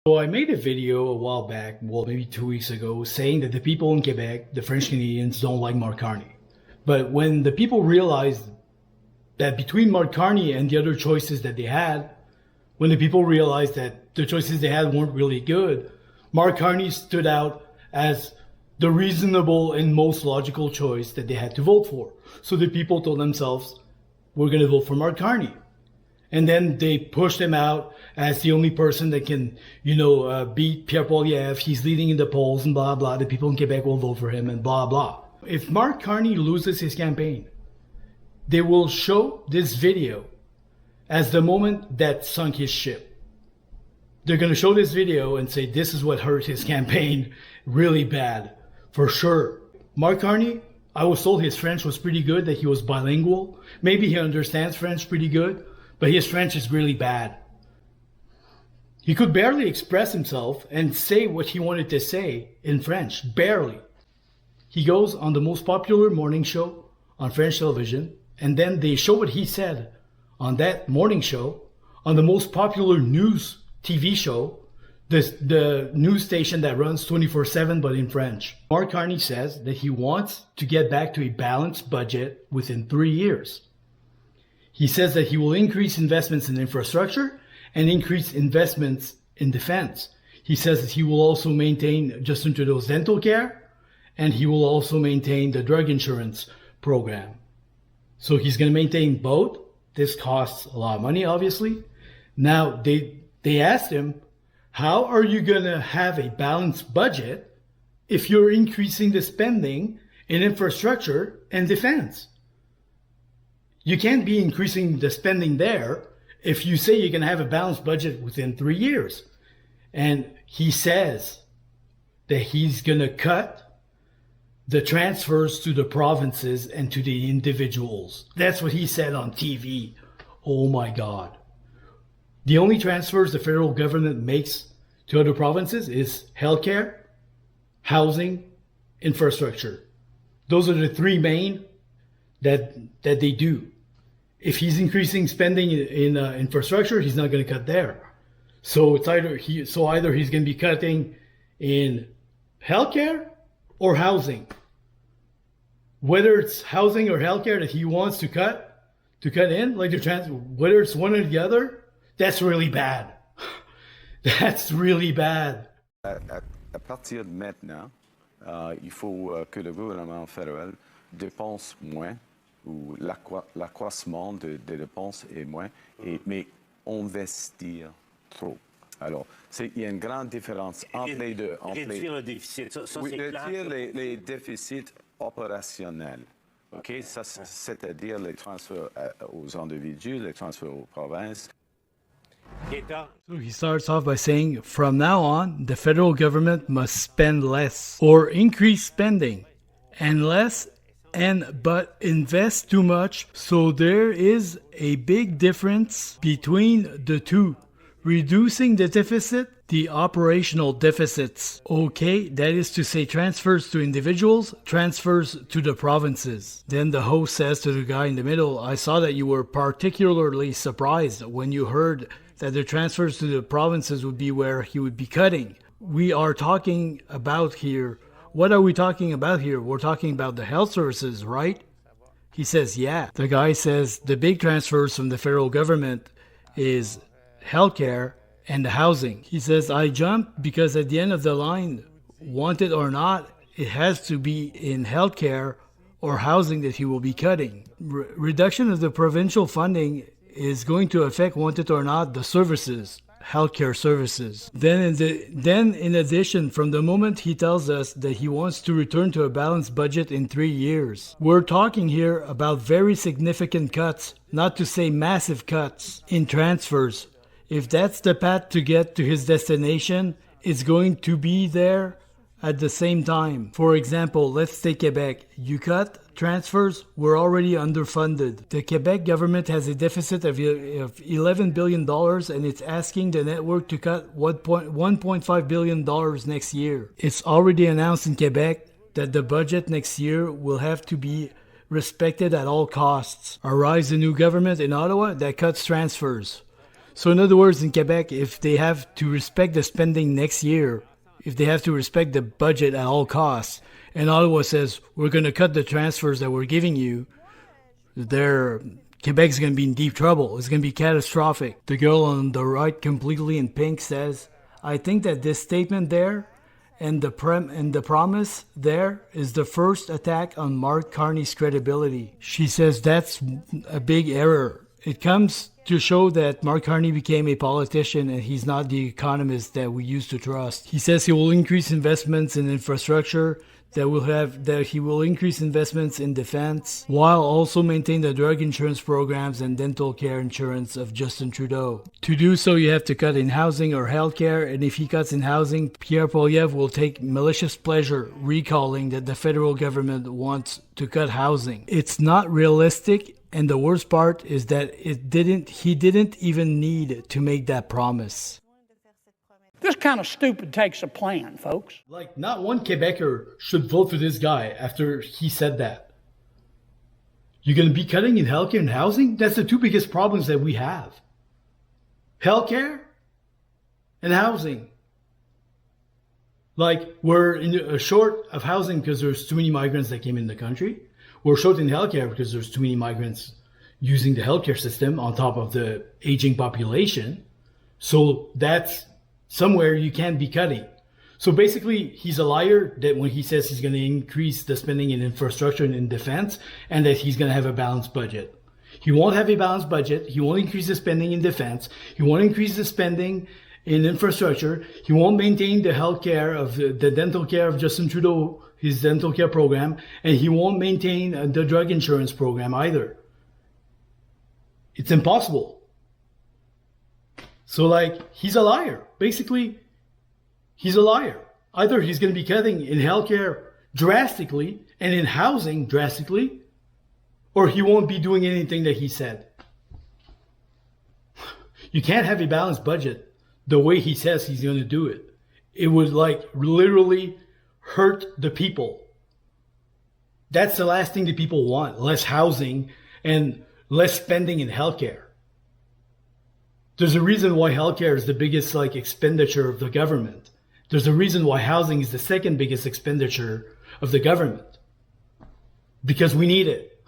So I made a video a while back, well, maybe 2 weeks ago, saying that the people in Quebec, the French Canadians, don't like Mark Carney. But when the people realized that between Mark Carney and the other choices that they had, when the people realized that the choices they had weren't really good, Mark Carney stood out as the reasonable and most logical choice that they had to vote for. So the people told themselves, we're going to vote for Mark Carney. And then they pushed him out as the only person that can, beat Pierre Poilievre. He's leading in the polls and blah, blah. The people in Quebec will vote for him and blah, blah. If Mark Carney loses his campaign, they will show this video as the moment that sunk his ship. They're going to show this video and say, this is what hurt his campaign really bad, for sure. Mark Carney, I was told his French was pretty good, that he was bilingual. Maybe he understands French pretty good, but his French is really bad. He could barely express himself and say what he wanted to say in French, barely. He goes on the most popular morning show on French television, and then they show what he said on that morning show on the most popular news TV show, the news station that runs 24/7 but in French. Mark Carney says that he wants to get back to a balanced budget within 3 years. He says that he will increase investments in infrastructure and increase investments in defense. He says that he will also maintain Justin Trudeau's dental care, and he will also maintain the drug insurance program. So he's going to maintain both. This costs a lot of money, obviously. Now, they asked him, how are you going to have a balanced budget if you're increasing the spending in infrastructure and defense? You can't be increasing the spending there if you say you're going to have a balanced budget within 3 years. And he says that he's going to cut the transfers to the provinces and to the individuals. That's what he said on TV. Oh my God. The only transfers the federal government makes to other provinces is healthcare, housing, infrastructure. Those are the three main that they do. If he's increasing spending in infrastructure, he's not going to cut there. So it's either he's going to be cutting in healthcare or housing. Whether it's housing or healthcare that he wants to cut in, like whether it's one or the other, that's really bad. That's really bad. À partir de maintenant, il faut que le gouvernement fédéral dépense moins, ou l'accroissement des dépenses est moins, mais investir trop. Alors, il y a une grande différence entre les deux. Réduire le déficit, ça oui, c'est clair. Réduire les déficits opérationnels. Okay? Ça, c'est-à-dire les transferts aux individus, les transferts aux provinces. So he starts off by saying, from now on, the federal government must spend less or increase spending and less but invest too much. So there is a big difference between the two. Reducing the deficit, the operational deficits. Okay, that is to say transfers to individuals, transfers to the provinces. Then the host says to the guy in the middle, I saw that you were particularly surprised when you heard that the transfers to the provinces would be where he would be cutting. We are talking about here, what are we talking about here? We're talking about the health services, right? He says, yeah. The guy says the big transfers from the federal government is healthcare and the housing. He says, I jumped because at the end of the line, want it or not, it has to be in healthcare or housing that he will be cutting. Reduction of the provincial funding is going to affect, want it or not, the services, healthcare services. Then in addition, from the moment he tells us that he wants to return to a balanced budget in 3 years, we're talking here about very significant cuts, not to say massive cuts in transfers. If that's the path to get to his destination, it's going to be there at the same time. For example, let's take Quebec. You cut transfers, we're already underfunded. The Quebec government has a deficit of $11 billion and it's asking the network to cut $1.5 billion next year. It's already announced in Quebec that the budget next year will have to be respected at all costs. Arrives a new government in Ottawa that cuts transfers. So in other words, in Quebec, if they have to respect the spending next year, if they have to respect the budget at all costs, and Ottawa says, we're going to cut the transfers that we're giving you, Quebec's going to be in deep trouble. It's going to be catastrophic. The girl on the right, completely in pink, says, I think that this statement there and the promise there is the first attack on Mark Carney's credibility. She says that's a big error. It comes to show that Mark Carney became a politician and he's not the economist that we used to trust. He says he will increase investments in infrastructure, that he will increase investments in defense, while also maintain the drug insurance programs and dental care insurance of Justin Trudeau. To do so, you have to cut in housing or healthcare, and if he cuts in housing, Pierre Poilievre will take malicious pleasure recalling that the federal government wants to cut housing. It's not realistic, and the worst part is that he didn't even need to make that promise. This kind of stupid takes a plan, folks. Like, not one Quebecer should vote for this guy after he said that. You're going to be cutting in healthcare and housing? That's the two biggest problems that we have. Healthcare and housing. Like, we're short of housing because there's too many migrants that came in the country. We're short in healthcare because there's too many migrants using the healthcare system on top of the aging population. So that's somewhere you can't be cutting. So basically, he's a liar that when he says he's going to increase the spending in infrastructure and in defense, and that he's going to have a balanced budget. He won't have a balanced budget. He won't increase the spending in defense. He won't increase the spending in infrastructure. He won't maintain the health care of the dental care of Justin Trudeau, his dental care program, and he won't maintain the drug insurance program either. It's impossible. So, like, he's a liar. Basically, he's a liar. Either he's going to be cutting in healthcare drastically and in housing drastically, or he won't be doing anything that he said. You can't have a balanced budget the way he says he's going to do it. It would, like, literally hurt the people. That's the last thing that people want. Less housing and less spending in healthcare. There's a reason why healthcare is the biggest expenditure of the government. There's a reason why housing is the second biggest expenditure of the government. Because we need it.